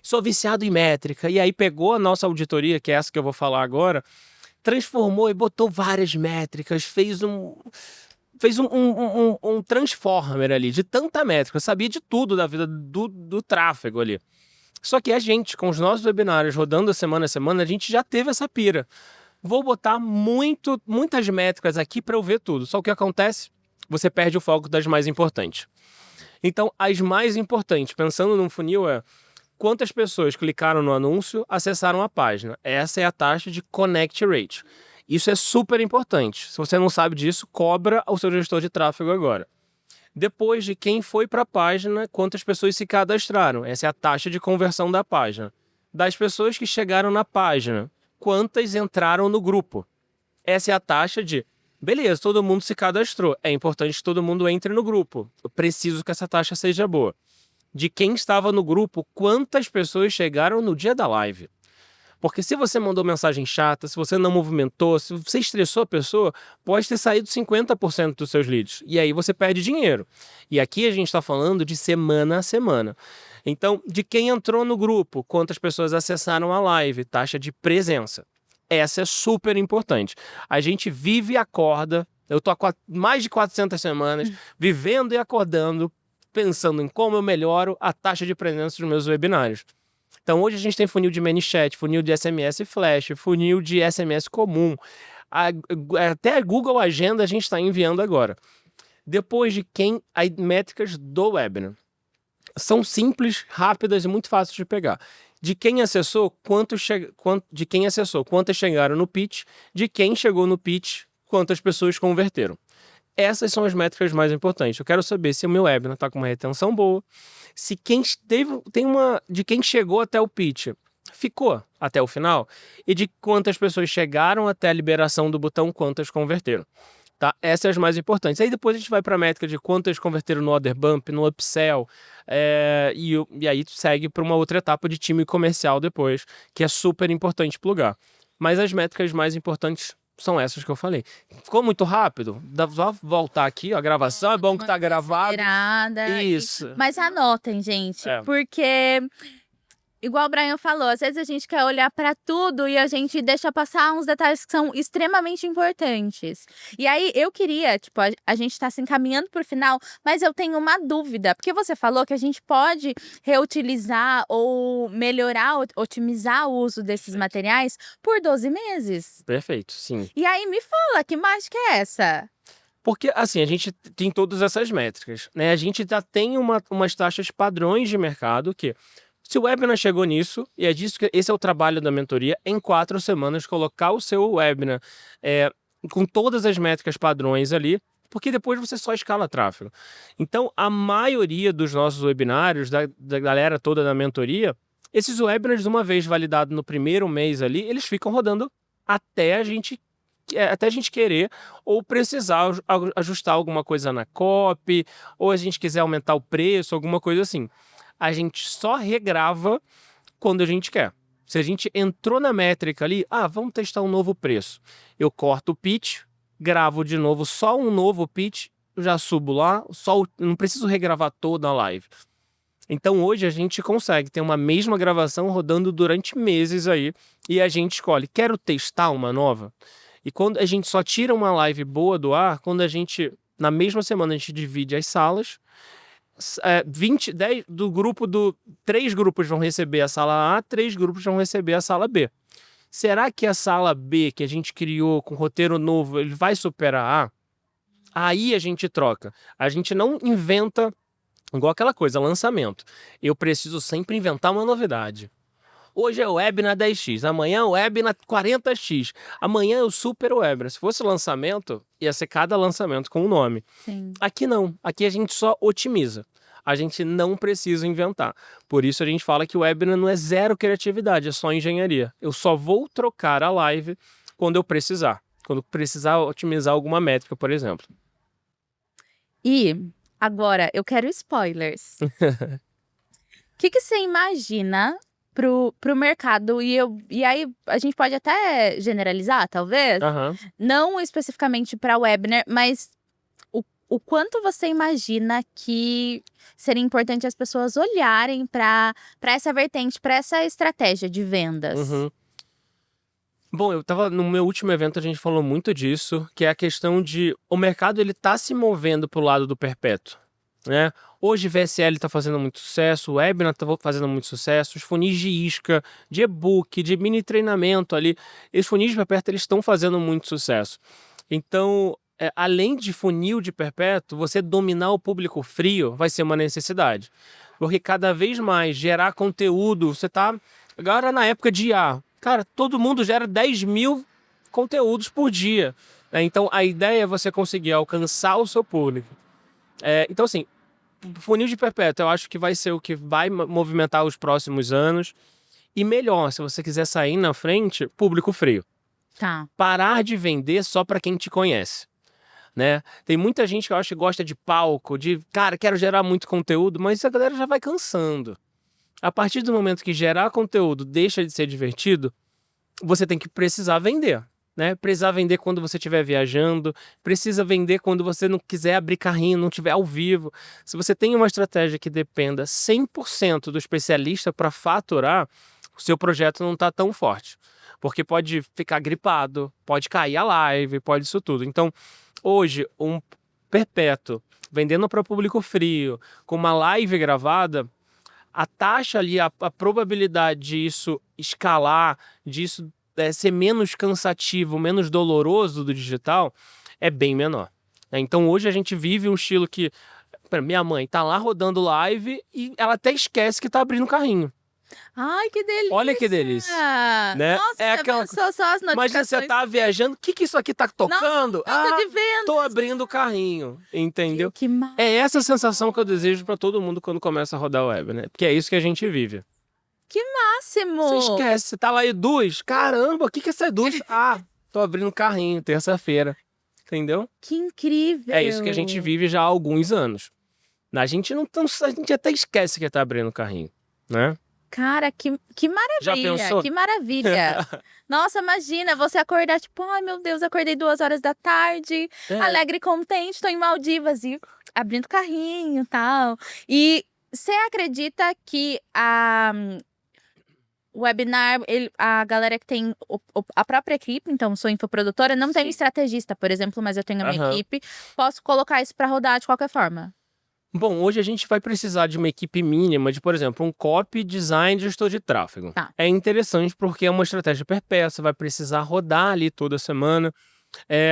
sou viciado em métrica, e aí pegou a nossa auditoria, que é essa que eu vou falar agora, transformou e botou várias métricas, fez um transformer ali, de tanta métrica, eu sabia de tudo da vida do tráfego ali. Só que a gente, com os nossos webinários rodando semana a semana, a gente já teve essa pira. Vou botar muitas métricas aqui para eu ver tudo. Só o que acontece? Você perde o foco das mais importantes. Então, as mais importantes, pensando num funil, quantas pessoas clicaram no anúncio, acessaram a página. Essa é a taxa de Connect Rate. Isso é super importante. Se você não sabe disso, cobra ao seu gestor de tráfego agora. Depois de quem foi para a página, quantas pessoas se cadastraram. Essa é a taxa de conversão da página. Das pessoas que chegaram na página, quantas entraram no grupo. Essa é a taxa de, beleza, todo mundo se cadastrou. É importante que todo mundo entre no grupo. Eu preciso que essa taxa seja boa. De quem estava no grupo, quantas pessoas chegaram no dia da live. Porque se você mandou mensagem chata, se você não movimentou, se você estressou a pessoa, pode ter saído 50% dos seus leads. E aí você perde dinheiro. E aqui a gente está falando de semana a semana. Então, de quem entrou no grupo, quantas pessoas acessaram a live, taxa de presença. Essa é super importante. A gente vive e acorda, eu estou há mais de 400 semanas, vivendo e acordando, pensando em como eu melhoro a taxa de presença dos meus webinários. Então, hoje a gente tem funil de ManyChat, funil de SMS Flash, funil de SMS comum. Até a Google Agenda a gente está enviando agora. Depois de as métricas do webinar. São simples, rápidas e muito fáceis de pegar. De quem acessou, quantas chegaram no pitch. De quem chegou no pitch, quantas pessoas converteram. Essas são as métricas mais importantes. Eu quero saber se o meu webinar está com uma retenção boa, se de quem chegou até o pitch ficou até o final e de quantas pessoas chegaram até a liberação do botão, quantas converteram. Tá? Essas são as mais importantes. Aí depois a gente vai para a métrica de quantas converteram no order bump, no upsell, e aí segue para uma outra etapa de time comercial depois, que é super importante plugar. Mas as métricas mais importantes são essas que eu falei. Ficou muito rápido? Dá só voltar aqui, ó, a gravação. É bom que tá gravado. Isso. Mas anotem, gente. Porque igual o Brian falou, às vezes a gente quer olhar para tudo e a gente deixa passar uns detalhes que são extremamente importantes. E aí eu queria, tipo, a gente tá se encaminhando pro final, mas eu tenho uma dúvida, porque você falou que a gente pode reutilizar ou melhorar, otimizar o uso desses materiais por 12 meses. Perfeito, sim. E aí me fala, que mágica é essa? Porque, assim, a gente tem todas essas métricas, né? A gente já tem umas taxas padrões de mercado que, se o webinar chegou nisso, e é disso que esse é o trabalho da mentoria, em 4 semanas colocar o seu webinar com todas as métricas padrões ali, porque depois você só escala tráfego. Então, a maioria dos nossos webinários, da galera toda da mentoria, esses webinars, uma vez validado no primeiro mês ali, eles ficam rodando até a gente querer ou precisar ajustar alguma coisa na copy, ou a gente quiser aumentar o preço, alguma coisa assim. A gente só regrava quando a gente quer. Se a gente entrou na métrica ali, vamos testar um novo preço. Eu corto o pitch, gravo de novo só um novo pitch, já subo lá, não preciso regravar toda a live. Então hoje a gente consegue ter uma mesma gravação rodando durante meses aí, e a gente escolhe, quero testar uma nova? E quando a gente só tira uma live boa do ar, quando na mesma semana a gente divide as salas, 10 do grupo 3 grupos vão receber a sala A, 3 grupos vão receber a sala B. Será que a sala B que a gente criou com roteiro novo, ele vai superar a A? Aí a gente troca. A gente não inventa igual aquela coisa, lançamento. Eu preciso sempre inventar uma novidade. Hoje é o webinar 10x, amanhã é o webinar 40x, amanhã é o super webinar. Se fosse lançamento, ia ser cada lançamento com um nome. Sim. Aqui não, aqui a gente só otimiza. A gente não precisa inventar. Por isso a gente fala que o webinar não é zero criatividade, é só engenharia. Eu só vou trocar a live quando eu precisar. Quando precisar otimizar alguma métrica, por exemplo. E agora, eu quero spoilers. O que você imagina pro mercado? E aí, a gente pode até generalizar, talvez? Não especificamente para webinar, mas o quanto você imagina que seria importante as pessoas olharem para essa vertente, para essa estratégia de vendas? Bom, no meu último evento, a gente falou muito disso, que é a questão de o mercado ele tá se movendo pro lado do perpétuo, né? Hoje VSL está fazendo muito sucesso, o webinar está fazendo muito sucesso, os funis de isca, de e-book, de mini treinamento ali, esses funis de perpétuo eles estão fazendo muito sucesso. Então, além de funil de perpétuo, você dominar o público frio vai ser uma necessidade. Porque cada vez mais gerar conteúdo, você tá agora na época de IA, cara, todo mundo gera 10 mil conteúdos por dia. Né? Então, a ideia é você conseguir alcançar o seu público. Então, assim, funil de perpétuo eu acho que vai ser o que vai movimentar os próximos anos. E melhor, se você quiser sair na frente, público frio. Tá. Parar de vender só para quem te conhece. Né? Tem muita gente que eu acho que gosta de palco, cara, quero gerar muito conteúdo, mas a galera já vai cansando. A partir do momento que gerar conteúdo deixa de ser divertido, você tem que precisar vender. Né? Precisar vender quando você estiver viajando, precisa vender quando você não quiser abrir carrinho, não estiver ao vivo. Se você tem uma estratégia que dependa 100% do especialista para faturar, o seu projeto não está tão forte. Porque pode ficar gripado, pode cair a live, pode isso tudo. Então, hoje, um perpétuo, vendendo para público frio, com uma live gravada, a taxa ali, a probabilidade disso escalar, disso ser menos cansativo, menos doloroso do digital, é bem menor. Então hoje a gente vive um estilo que minha mãe tá lá rodando live e ela até esquece que tá abrindo carrinho. Ai, que delícia! Olha que delícia! Né? Nossa, aquela... só as notificações. Imagina você tá viajando, o que isso aqui tá tocando? Nossa, de vendas. Tô abrindo o carrinho, entendeu? Que é essa sensação que eu desejo para todo mundo quando começa a rodar web, né? Porque é isso que a gente vive. Que máximo! Você esquece, você tá lá Eduz, caramba, o que é essa Eduz? Tô abrindo carrinho, terça-feira, entendeu? Que incrível! É isso que a gente vive já há alguns anos. A gente a gente até esquece que tá abrindo carrinho, né? Cara, que maravilha! Já pensou? Que maravilha! Nossa, imagina você acordar, tipo, ai meu Deus, acordei 2 horas da tarde, alegre e contente, tô em Maldivas e abrindo carrinho e tal. E você acredita que o webinar, a galera que tem a própria equipe, então sou infoprodutora, não tenho estrategista, por exemplo, mas eu tenho a minha equipe. Posso colocar isso para rodar de qualquer forma? Bom, hoje a gente vai precisar de uma equipe mínima de, por exemplo, um copy, design, gestor de tráfego. Tá. É interessante porque é uma estratégia perpétua, você vai precisar rodar ali toda semana.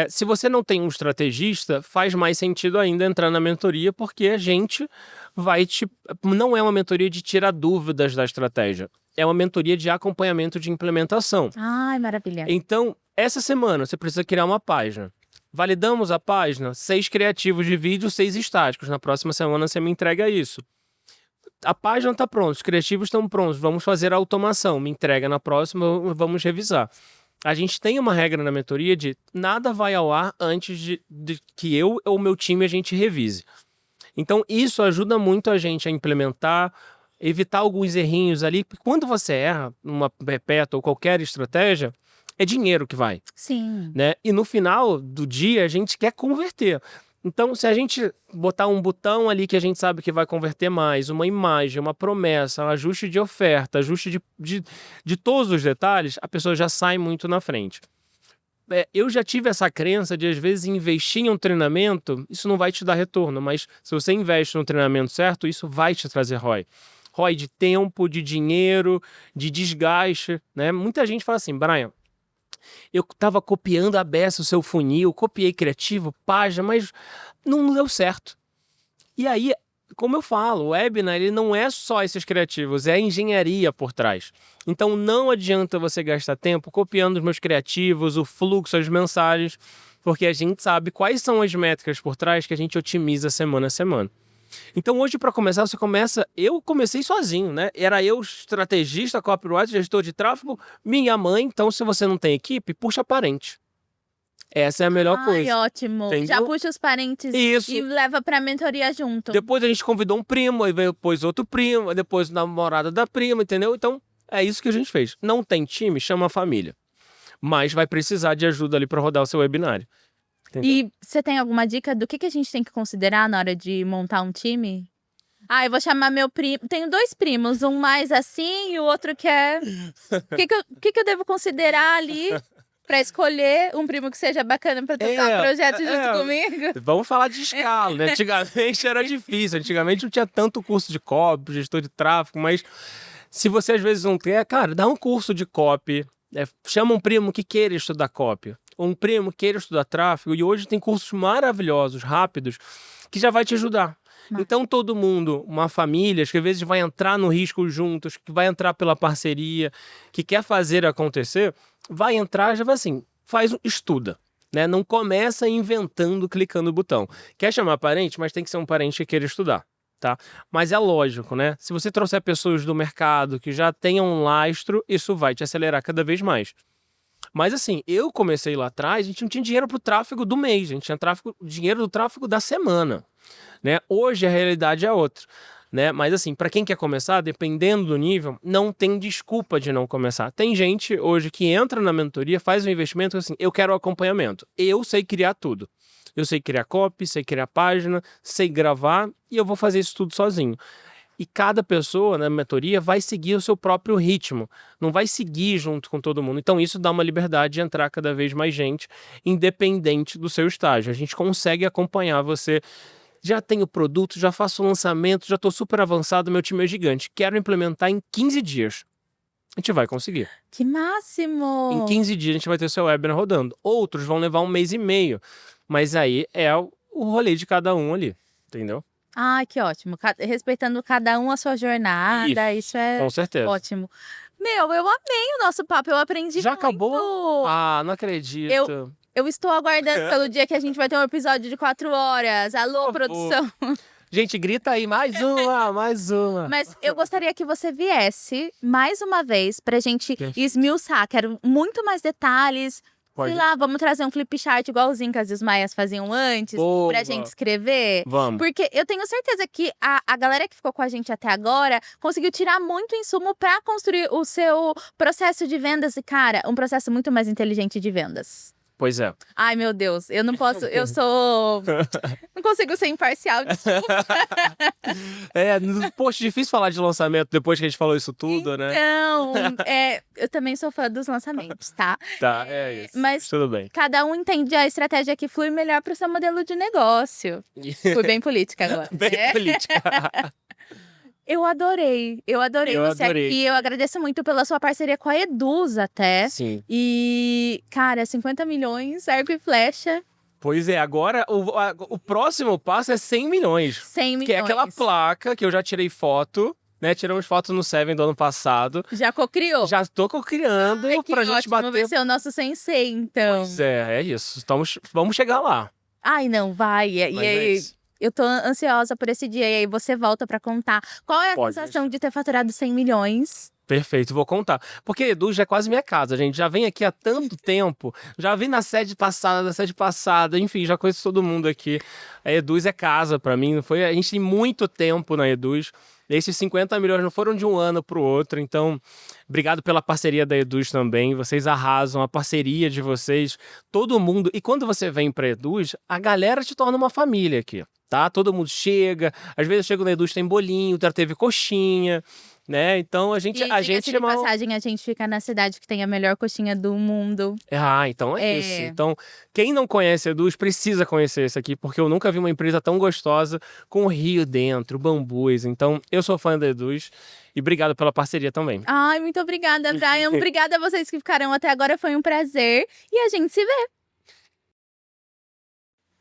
Se você não tem um estrategista, faz mais sentido ainda entrar na mentoria, porque a gente vai não é uma mentoria de tirar dúvidas da estratégia, é uma mentoria de acompanhamento de implementação. Ai, maravilha. Então, essa semana você precisa criar uma página. Validamos a página, 6 criativos de vídeo, 6 estáticos. Na próxima semana você me entrega isso. A página está pronta, os criativos estão prontos, vamos fazer a automação. Me entrega na próxima, vamos revisar. A gente tem uma regra na mentoria de nada vai ao ar antes de que eu ou o meu time a gente revise. Então, isso ajuda muito a gente a implementar, evitar alguns errinhos ali. Quando você erra numa perpétua ou qualquer estratégia, é dinheiro que vai. Sim. Né? E no final do dia, a gente quer converter. Então, se a gente botar um botão ali que a gente sabe que vai converter mais, uma imagem, uma promessa, um ajuste de oferta, ajuste de todos os detalhes, a pessoa já sai muito na frente. Eu já tive essa crença de, às vezes, investir em um treinamento, isso não vai te dar retorno, mas se você investe no treinamento certo, isso vai te trazer ROI. ROI de tempo, de dinheiro, de desgaste. Né? Muita gente fala assim, Brian, eu estava copiando a beça o seu funil, copiei criativo, página, mas não deu certo. E aí, como eu falo, o webinar ele não é só esses criativos, é a engenharia por trás. Então não adianta você gastar tempo copiando os meus criativos, o fluxo, as mensagens, porque a gente sabe quais são as métricas por trás que a gente otimiza semana a semana. Então hoje, para começar, eu comecei sozinho, né? Era eu estrategista, copywriter, gestor de tráfego, minha mãe. Então, se você não tem equipe, puxa parente. Essa é a melhor coisa. Ai, ótimo. Entendeu? Já puxa os parentes e leva pra mentoria junto. Depois a gente convidou um primo, aí depois outro primo, depois namorada da prima, entendeu? Então, é isso que a gente fez. Não tem time, chama a família. Mas vai precisar de ajuda ali para rodar o seu webinário. Entendeu? E você tem alguma dica do que a gente tem que considerar na hora de montar um time? Eu vou chamar meu primo. Tenho 2 primos, um mais assim e o outro que é. O que eu devo considerar ali para escolher um primo que seja bacana para tocar projeto junto comigo? Vamos falar de escala, né? Antigamente era difícil. Antigamente não tinha tanto curso de copy, gestor de tráfego, mas se você às vezes não quer, cara, dá um curso de copy. Chama um primo que queira estudar copy. Um primo queira estudar tráfego, e hoje tem cursos maravilhosos, rápidos, que já vai te ajudar. Então todo mundo, uma família, que às vezes vai entrar no risco juntos, que vai entrar pela parceria, que quer fazer acontecer, vai entrar, já vai assim, estuda. Né? Não começa inventando, clicando o botão. Quer chamar parente, mas tem que ser um parente que queira estudar. Tá? Mas é lógico, né? Se você trouxer pessoas do mercado que já tenham um lastro, isso vai te acelerar cada vez mais. Mas assim, eu comecei lá atrás, a gente não tinha dinheiro para o tráfego do mês, a gente tinha dinheiro do tráfego da semana. Né? Hoje a realidade é outra. Né? Mas assim, para quem quer começar, dependendo do nível, não tem desculpa de não começar. Tem gente hoje que entra na mentoria, faz um investimento assim, eu quero acompanhamento. Eu sei criar tudo. Eu sei criar copy, sei criar página, sei gravar e eu vou fazer isso tudo sozinho. E cada pessoa na mentoria vai seguir o seu próprio ritmo, não vai seguir junto com todo mundo. Então isso dá uma liberdade de entrar cada vez mais gente, independente do seu estágio. A gente consegue acompanhar você. Já tenho produto, já faço lançamento, já estou super avançado, meu time é gigante. Quero implementar em 15 dias. A gente vai conseguir. Que máximo! Em 15 dias a gente vai ter o seu webinar rodando. Outros vão levar 1 mês e meio. Mas aí é o rolê de cada um ali, entendeu? Que ótimo. Respeitando cada um a sua jornada, isso é com certeza. Ótimo. Eu amei o nosso papo, eu aprendi Já muito. acabou? Não acredito. Eu estou aguardando pelo dia que a gente vai ter um episódio de 4 horas. Alô, produção. Gente, grita aí, mais uma. Mas eu gostaria que você viesse mais uma vez pra gente esmiuçar. Quero muito mais detalhes. Sei lá, vamos trazer um flip chart igualzinho que as Maias faziam antes, pra gente escrever. Vamos. Porque eu tenho certeza que a galera que ficou com a gente até agora conseguiu tirar muito insumo pra construir o seu processo de vendas. E, cara, um processo muito mais inteligente de vendas. Pois é. Ai, meu Deus, eu não posso, não consigo ser imparcial, desculpa. Poxa, difícil falar de lançamento depois que a gente falou isso tudo, né? Não, eu também sou fã dos lançamentos, tá? Tá, é isso. Mas tudo bem. Cada um entende a estratégia que flui melhor pro seu modelo de negócio. Fui bem política agora. Bem política. Eu adorei você aqui. Eu agradeço muito pela sua parceria com a Eduz até. Sim. E, cara, 50 milhões, arco e flecha. Pois é, agora o próximo passo é 100 milhões. 100 milhões. Que é aquela placa que eu já tirei foto, né? Tiramos fotos no Seven do ano passado. Já cocriou? Já tô cocriando pra gente bater. Vai ser o nosso sensei, então. Pois é isso. Vamos chegar lá. Ai, não, vai. E aí, eu tô ansiosa por esse dia. E aí você volta pra contar. Qual é a sensação de ter faturado 100 milhões? Perfeito, vou contar. Porque a Eduz já é quase minha casa, gente. Já vem aqui há tanto tempo. Já vim na sede passada, enfim, já conheço todo mundo aqui. A Eduz é casa pra mim. A gente tem muito tempo na Eduz. Esses 50 milhões não foram de um ano pro outro. Então, obrigado pela parceria da Eduz também. Vocês arrasam, a parceria de vocês, todo mundo. E quando você vem pra Eduz, a galera te torna uma família aqui, tá? Todo mundo chega. Às vezes eu chego na Eduz, tem bolinho, já teve coxinha, né? Então a gente de passagem, a gente fica na cidade que tem a melhor coxinha do mundo. Então é isso. Então, quem não conhece a Eduz precisa conhecer esse aqui, porque eu nunca vi uma empresa tão gostosa com o rio dentro, bambus. Então, eu sou fã da Eduz e obrigado pela parceria também. Ai, muito obrigada, Brian. Obrigada a vocês que ficaram até agora, foi um prazer e a gente se vê.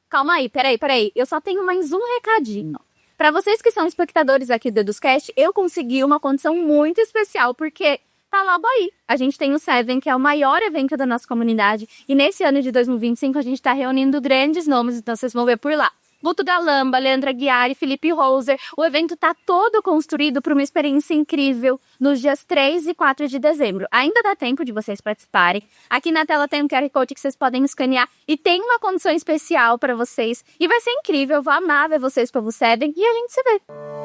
Calma aí, peraí. Eu só tenho mais um recadinho. Para vocês que são espectadores aqui do EduzCast, eu consegui uma condição muito especial, porque tá logo aí. A gente tem o Seven, que é o maior evento da nossa comunidade, e nesse ano de 2025 a gente tá reunindo grandes nomes, então vocês vão ver por lá. Guto Galamba, Leandra Guiari, Felipe Roser. O evento tá todo construído para uma experiência incrível nos dias 3 e 4 de dezembro. Ainda dá tempo de vocês participarem. Aqui na tela tem um QR Code que vocês podem escanear e tem uma condição especial para vocês. E vai ser incrível, eu vou amar ver vocês pelo Seven e a gente se vê.